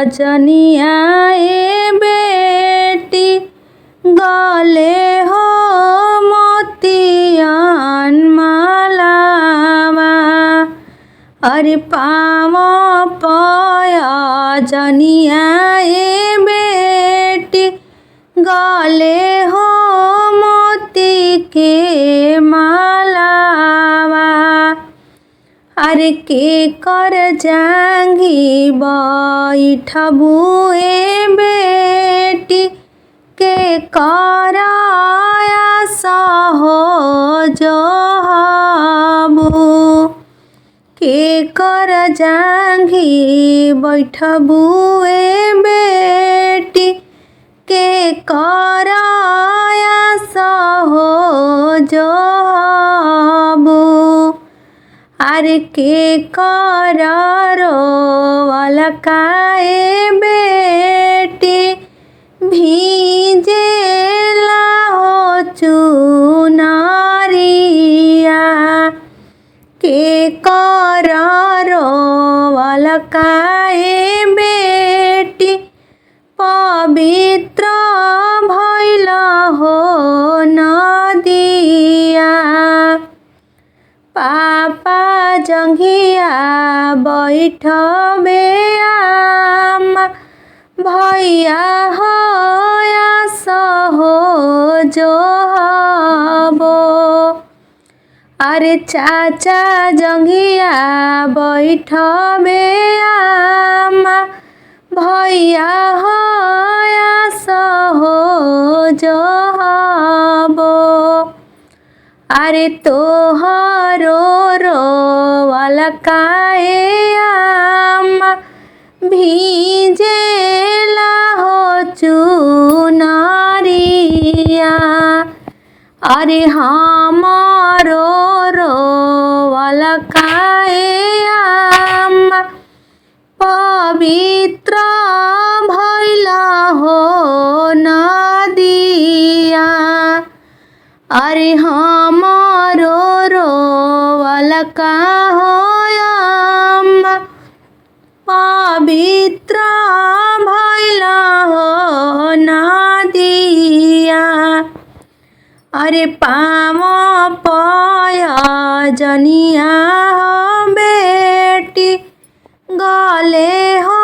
जनिया ए बेटी गले हो मोतियान मालावा। अरे पाव पया जनिया ए बेटी गले हो मोती के मालावा। अरे के कर जांगी बैठबू ए बेटी के कराया सहो जहबू। के कर जांगी बैठबू ए बेटी के कराया सहो जहबू। अरे के कर रोवल काए बेटी भीजेला हो चुनरिया। के कर रोवल काए बेटी पवित्र भइल हो नदिया। पापा जंघिया बैठबे आमा भैया होया सहो जोहबो। अरे चाचा जंघिया बैठबे आमा भैया होया सहो जोहबो। अरे तोहरो रोवल काए आमा भीजेला हो चुनरिया। अरे हमारो रोवल काए आमा पवित्र भइल हो नदिया। अरे हमारो रोवल का हो आमा पवित्र भइल हो नदिया। अरे पाव पया जनिया हो बेटी गले हो